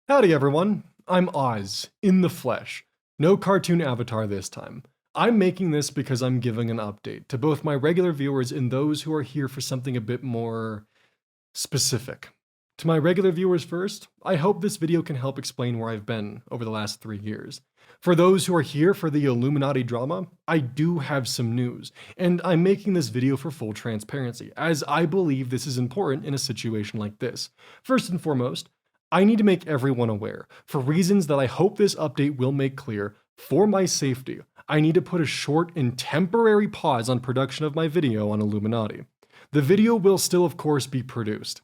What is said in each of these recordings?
Howdy everyone, I'm Oz, in the flesh. No cartoon avatar this time. I'm making this because I'm giving an update to both my regular viewers and those who are here for something a bit more specific. To my regular viewers first, I hope this video can help explain where I've been over the last 3 years. For those who are here for the Illuminati drama, I do have some news, and I'm making this video for full transparency, as I believe this is important in a situation like this. First and foremost, I need to make everyone aware, for reasons that I hope this update will make clear, for my safety, I need to put a short and temporary pause on production of my video on Illuminati. The video will still of course be produced.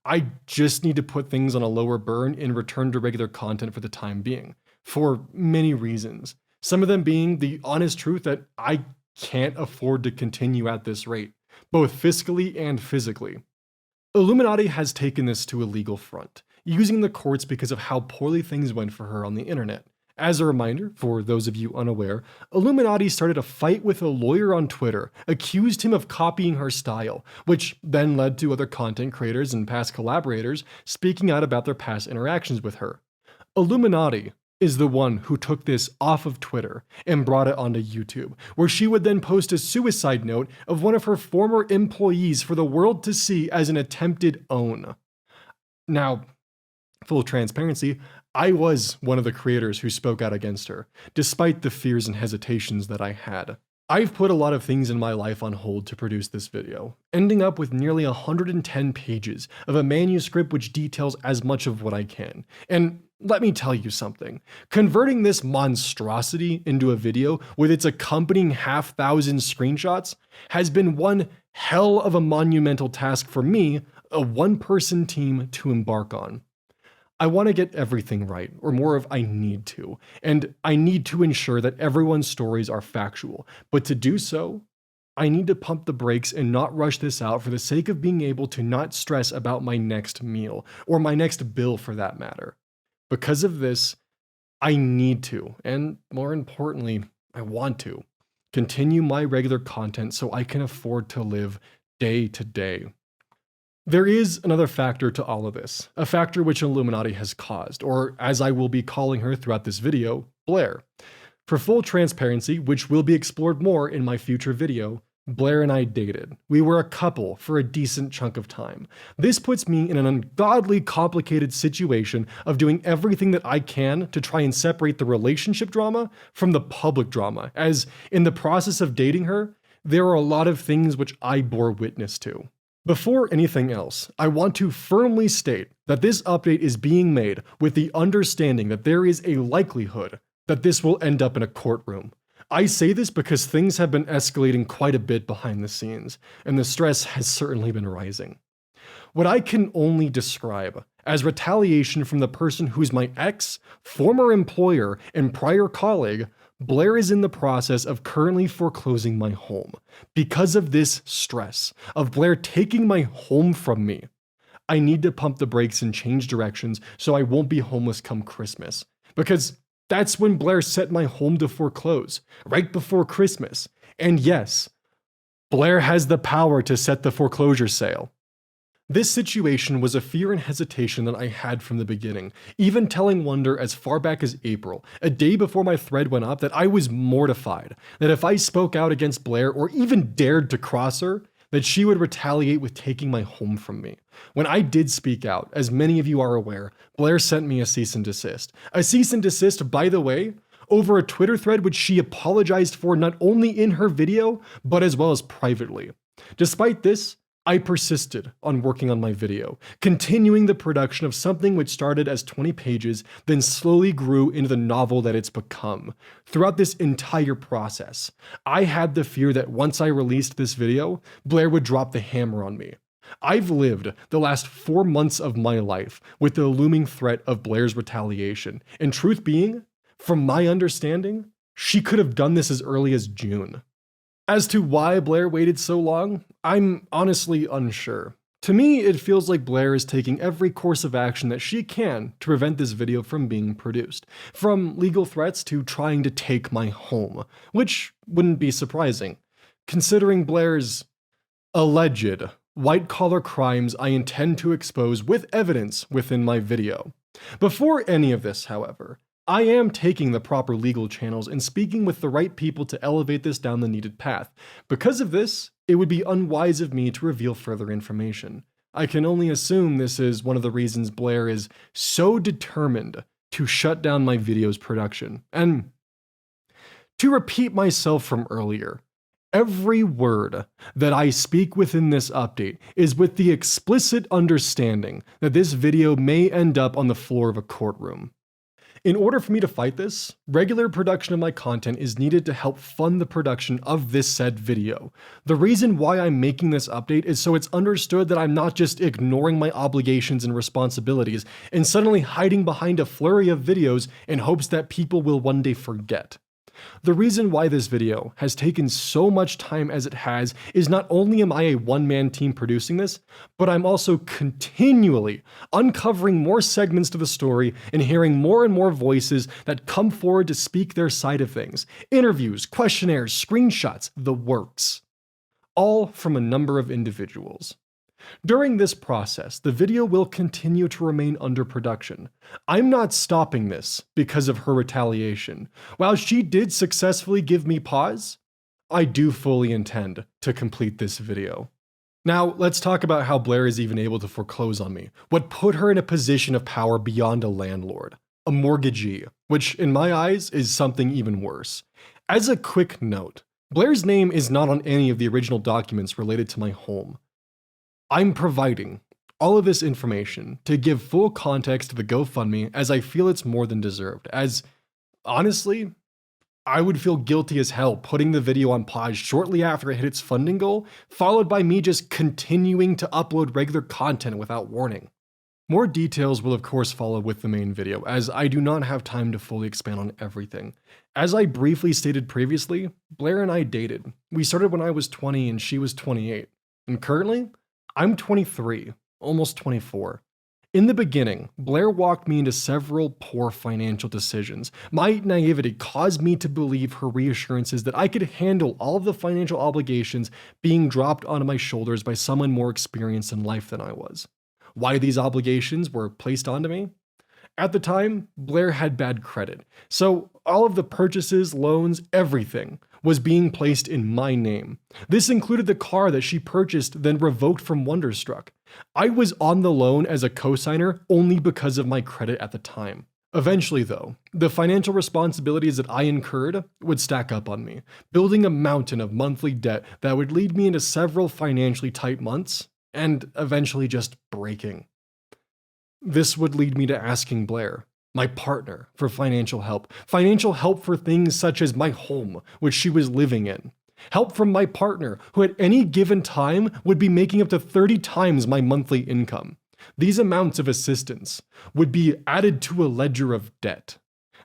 I just need to put things on a lower burn and return to regular content for the time being, for many reasons. Some of them being the honest truth that I can't afford to continue at this rate, both fiscally and physically. Illuminati has taken this to a legal front, using the courts because of how poorly things went for her on the internet. As a reminder, for those of you unaware, Illuminati started a fight with a lawyer on Twitter, accused him of copying her style, which then led to other content creators and past collaborators speaking out about their past interactions with her. Illuminati is the one who took this off of Twitter and brought it onto YouTube, where she would then post a suicide note of one of her former employees for the world to see as an attempted own. Now, full transparency, I was one of the creators who spoke out against her, despite the fears and hesitations that I had. I've put a lot of things in my life on hold to produce this video, ending up with nearly 110 pages of a manuscript which details as much of what I can. And let me tell you something, converting this monstrosity into a video with its accompanying half-thousand screenshots has been one hell of a monumental task for me, a one-person team to embark on. I want to get everything right, or more of I need to, and I need to ensure that everyone's stories are factual, but to do so, I need to pump the brakes and not rush this out for the sake of being able to not stress about my next meal, or my next bill for that matter. Because of this, I need to, and more importantly, I want to, continue my regular content so I can afford to live day to day. There is another factor to all of this, a factor which Illuminati has caused, or as I will be calling her throughout this video, Blair. For full transparency, which will be explored more in my future video, Blair and I dated. We were a couple for a decent chunk of time. This puts me in an ungodly complicated situation of doing everything that I can to try and separate the relationship drama from the public drama, as in the process of dating her, there are a lot of things which I bore witness to. Before anything else, I want to firmly state that this update is being made with the understanding that there is a likelihood that this will end up in a courtroom. I say this because things have been escalating quite a bit behind the scenes, and the stress has certainly been rising. What I can only describe as retaliation from the person who's my ex, former employer, and prior colleague, Blair is in the process of currently foreclosing my home. Because of this stress of Blair taking my home from me, I need to pump the brakes and change directions so I won't be homeless come Christmas. Because that's when Blair set my home to foreclose, right before Christmas. And yes, Blair has the power to set the foreclosure sale. This situation was a fear and hesitation that I had from the beginning, even telling Wonder as far back as April, a day before my thread went up, that I was mortified that if I spoke out against Blair or even dared to cross her, that she would retaliate with taking my home from me. When I did speak out, as many of you are aware, Blair sent me a cease and desist. A cease and desist, by the way, over a Twitter thread which she apologized for not only in her video, but as well as privately. Despite this, I persisted on working on my video, continuing the production of something which started as 20 pages, then slowly grew into the novel that it's become. Throughout this entire process, I had the fear that once I released this video, Blair would drop the hammer on me. I've lived the last 4 months of my life with the looming threat of Blair's retaliation, and truth being, from my understanding, she could have done this as early as June. As to why Blair waited so long, I'm honestly unsure. To me, it feels like Blair is taking every course of action that she can to prevent this video from being produced, from legal threats to trying to take my home, which wouldn't be surprising, considering Blair's alleged white-collar crimes I intend to expose with evidence within my video. Before any of this, however, I am taking the proper legal channels and speaking with the right people to elevate this down the needed path. Because of this, it would be unwise of me to reveal further information. I can only assume this is one of the reasons Blair is so determined to shut down my video's production. And to repeat myself from earlier, every word that I speak within this update is with the explicit understanding that this video may end up on the floor of a courtroom. In order for me to fight this, regular production of my content is needed to help fund the production of this said video. The reason why I'm making this update is so it's understood that I'm not just ignoring my obligations and responsibilities and suddenly hiding behind a flurry of videos in hopes that people will one day forget. The reason why this video has taken so much time as it has is not only am I a one-man team producing this, but I'm also continually uncovering more segments to the story and hearing more and more voices that come forward to speak their side of things. Interviews, questionnaires, screenshots, the works. All from a number of individuals. During this process, the video will continue to remain under production. I'm not stopping this because of her retaliation. While she did successfully give me pause, I do fully intend to complete this video. Now, let's talk about how Blair is even able to foreclose on me. What put her in a position of power beyond a landlord, a mortgagee, which in my eyes is something even worse. As a quick note, Blair's name is not on any of the original documents related to my home. I'm providing all of this information to give full context to the GoFundMe as I feel it's more than deserved, as honestly, I would feel guilty as hell putting the video on pause shortly after it hit its funding goal, followed by me just continuing to upload regular content without warning. More details will of course follow with the main video, as I do not have time to fully expand on everything. As I briefly stated previously, Blair and I dated. We started when I was 20 and she was 28, and currently, I'm 23, almost 24. In the beginning, Blair walked me into several poor financial decisions. My naivety caused me to believe her reassurances that I could handle all of the financial obligations being dropped onto my shoulders by someone more experienced in life than I was. Why these obligations were placed onto me? At the time, Blair had bad credit, so all of the purchases, loans, everything was being placed in my name. This included the car that she purchased then revoked from Wonderstruck. I was on the loan as a co-signer only because of my credit at the time. Eventually though, the financial responsibilities that I incurred would stack up on me, building a mountain of monthly debt that would lead me into several financially tight months, and eventually just breaking. This would lead me to asking Blair, my partner, for financial help for things such as my home, which she was living in. Help from my partner, who at any given time would be making up to 30 times my monthly income. These amounts of assistance would be added to a ledger of debt.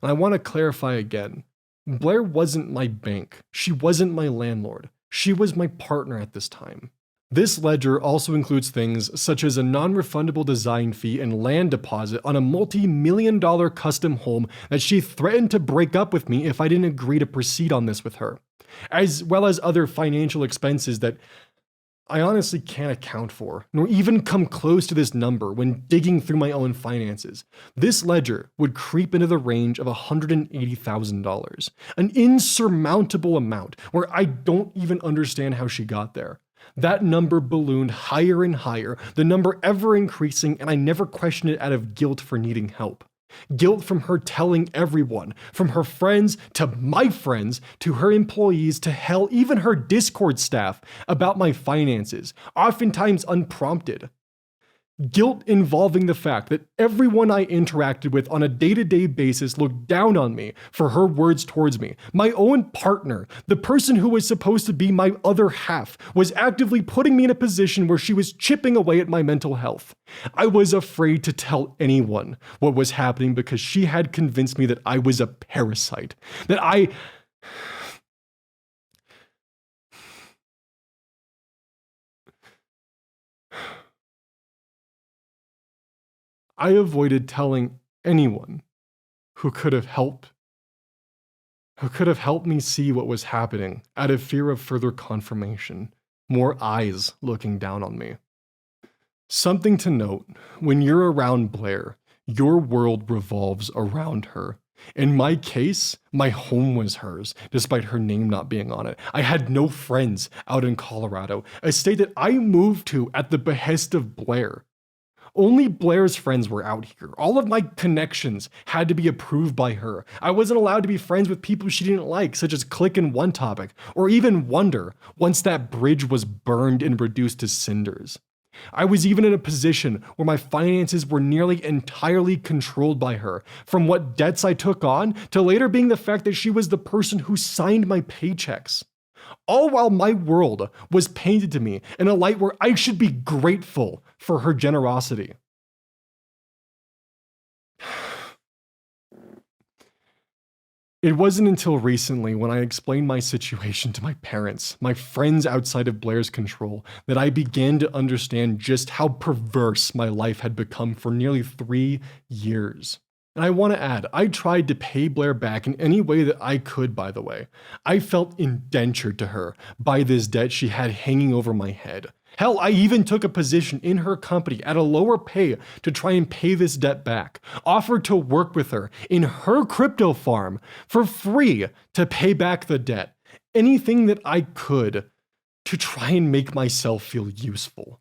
And I want to clarify again, Blair wasn't my bank. She wasn't my landlord. She was my partner at this time. This ledger also includes things such as a non-refundable design fee and land deposit on a multi-million-dollar custom home that she threatened to break up with me if I didn't agree to proceed on this with her, as well as other financial expenses that I honestly can't account for, nor even come close to this number when digging through my own finances. This ledger would creep into the range of $180,000, an insurmountable amount where I don't even understand how she got there. That number ballooned higher and higher, the number ever increasing, and I never questioned it out of guilt for needing help. Guilt from her telling everyone, from her friends to my friends, to her employees, to hell, even her Discord staff, about my finances, oftentimes unprompted. Guilt involving the fact that everyone I interacted with on a day-to-day basis looked down on me for her words towards me. My own partner, the person who was supposed to be my other half, was actively putting me in a position where she was chipping away at my mental health. I was afraid to tell anyone what was happening because she had convinced me that I was a parasite, that I avoided telling anyone who could have helped me see what was happening out of fear of further confirmation, more eyes looking down on me. Something to note, when you're around Blair, Your world revolves around her. In my case, my home was hers, despite her name not being on it. I had no friends out in Colorado, a state that I moved to at the behest of Blair. Only Blair's friends were out here. All of my connections had to be approved by her. I wasn't allowed to be friends with people she didn't like, such as Click and One Topic, or even Wonder, once that bridge was burned and reduced to cinders. I was even in a position where my finances were nearly entirely controlled by her, from what debts I took on to later being the fact that she was the person who signed my paychecks. All while my world was painted to me in a light where I should be grateful for her generosity. It wasn't until recently, when I explained my situation to my parents, my friends outside of Blair's control, that I began to understand just how perverse my life had become for nearly 3 years. And I want to add, I tried to pay Blair back in any way that I could, by the way. I felt indentured to her by this debt she had hanging over my head. Hell, I even took a position in her company at a lower pay to try and pay this debt back. Offered to work with her in her crypto farm for free to pay back the debt. Anything that I could to try and make myself feel useful.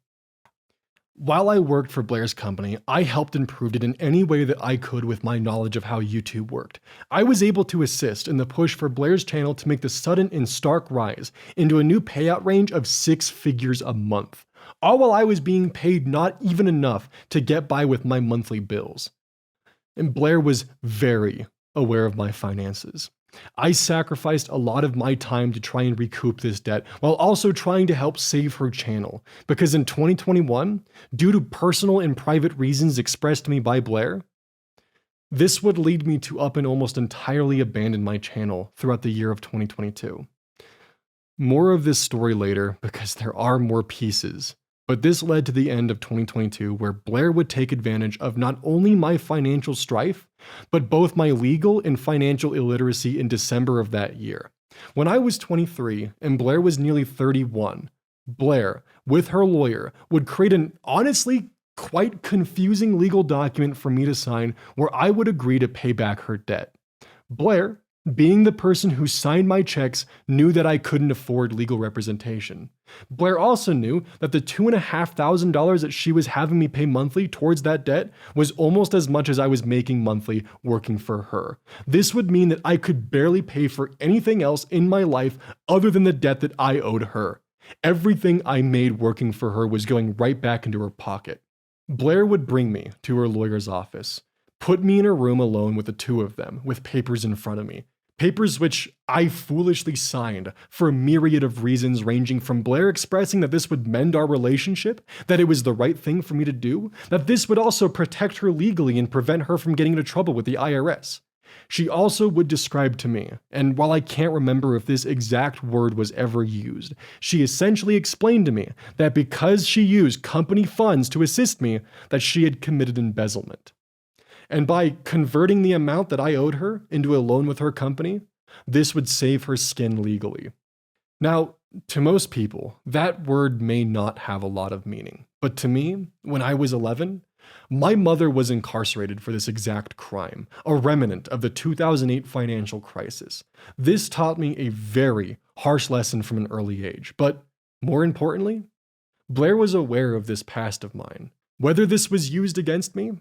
While I worked for Blair's company, I helped improve it in any way that I could with my knowledge of how YouTube worked. I was able to assist in the push for Blair's channel to make the sudden and stark rise into a new payout range of 6 figures a month, all while I was being paid not even enough to get by with my monthly bills. And Blair was very aware of my finances. I sacrificed a lot of my time to try and recoup this debt while also trying to help save her channel, because in 2021, due to personal and private reasons expressed to me by Blair, this would lead me to up and almost entirely abandon my channel throughout the year of 2022. More of this story later, because there are more pieces. But this led to the end of 2022, where Blair would take advantage of not only my financial strife, but both my legal and financial illiteracy in December of that year. When I was 23 and Blair was nearly 31, Blair, with her lawyer, would create an honestly quite confusing legal document for me to sign where I would agree to pay back her debt. Blair, being the person who signed my checks, knew that I couldn't afford legal representation. Blair also knew that the $2,500 that she was having me pay monthly towards that debt was almost as much as I was making monthly working for her. This would mean that I could barely pay for anything else in my life other than the debt that I owed her. Everything I made working for her was going right back into her pocket. Blair would bring me to her lawyer's office, put me in a room alone with the two of them, with papers in front of me. Papers which I foolishly signed for a myriad of reasons, ranging from Blair expressing that this would mend our relationship, that it was the right thing for me to do, that this would also protect her legally and prevent her from getting into trouble with the IRS. She also would describe to me, and while I can't remember if this exact word was ever used, she essentially explained to me that because she used company funds to assist me, that she had committed embezzlement. And by converting the amount that I owed her into a loan with her company, this would save her skin legally. Now, to most people, that word may not have a lot of meaning. But to me, when I was 11, my mother was incarcerated for this exact crime, a remnant of the 2008 financial crisis. This taught me a very harsh lesson from an early age. But more importantly, Blair was aware of this past of mine. Whether this was used against me,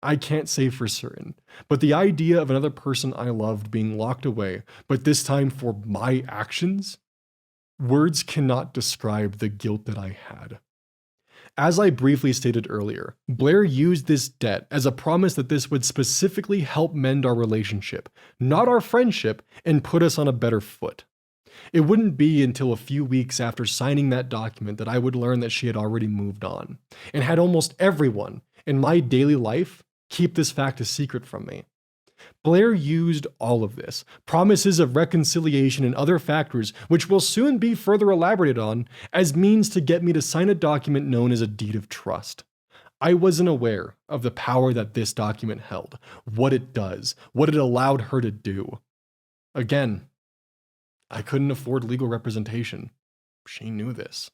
I can't say for certain, but the idea of another person I loved being locked away, but this time for my actions, words cannot describe the guilt that I had. As I briefly stated earlier, Blair used this debt as a promise that this would specifically help mend our relationship, not our friendship, and put us on a better foot. It wouldn't be until a few weeks after signing that document that I would learn that she had already moved on, and had almost everyone in my daily life keep this fact a secret from me. Blair used all of this, promises of reconciliation and other factors, which will soon be further elaborated on, as means to get me to sign a document known as a deed of trust. I wasn't aware of the power that this document held, what it does, what it allowed her to do. Again, I couldn't afford legal representation. She knew this.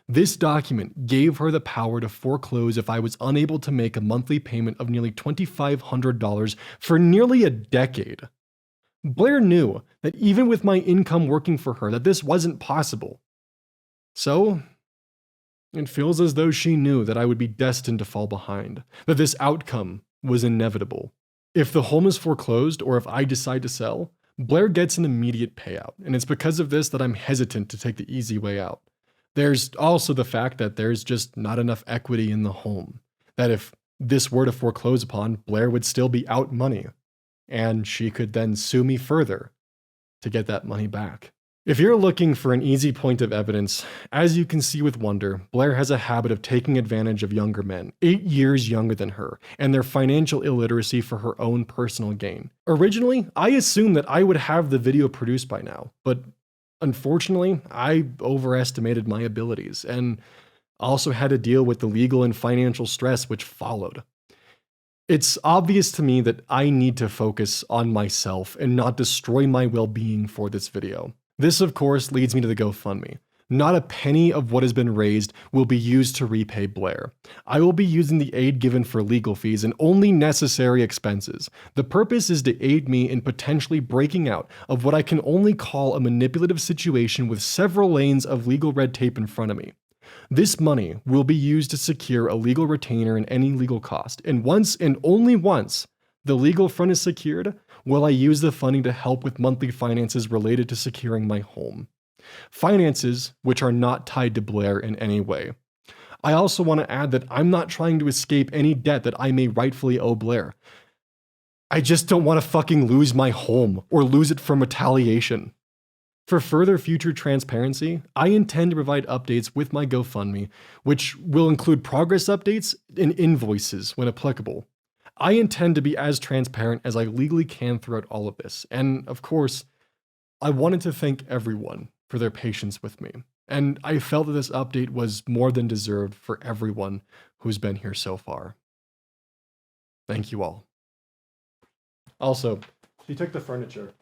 This document gave her the power to foreclose if I was unable to make a monthly payment of nearly $2,500 for nearly a decade. Blair knew that even with my income working for her, that this wasn't possible. So, it feels as though she knew that I would be destined to fall behind, that this outcome was inevitable. If the home is foreclosed or if I decide to sell, Blair gets an immediate payout, and it's because of this that I'm hesitant to take the easy way out. There's also the fact that there's just not enough equity in the home, that if this were to foreclose upon, Blair would still be out money, and she could then sue me further to get that money back. If you're looking for an easy point of evidence, as you can see with Wonder, Blair has a habit of taking advantage of younger men, 8 years younger than her, and their financial illiteracy for her own personal gain. Originally, I assumed that I would have the video produced by now, but unfortunately, I overestimated my abilities, and also had to deal with the legal and financial stress which followed. It's obvious to me that I need to focus on myself and not destroy my well-being for this video. This, of course, leads me to the GoFundMe. Not a penny of what has been raised will be used to repay Blair. I will be using the aid given for legal fees and only necessary expenses. The purpose is to aid me in potentially breaking out of what I can only call a manipulative situation with several lanes of legal red tape in front of me. This money will be used to secure a legal retainer and any legal cost, and once and only once the legal front is secured, will I use the funding to help with monthly finances related to securing my home. Finances which are not tied to Blair in any way. I also want to add that I'm not trying to escape any debt that I may rightfully owe Blair. I just don't want to fucking lose my home or lose it from retaliation. For further future transparency, I intend to provide updates with my GoFundMe, which will include progress updates and invoices when applicable. I intend to be as transparent as I legally can throughout all of this, and of course, I wanted to thank everyone for their patience with me, and I felt that this update was more than deserved for everyone who's been here so far. Thank you all. Also, she took the furniture.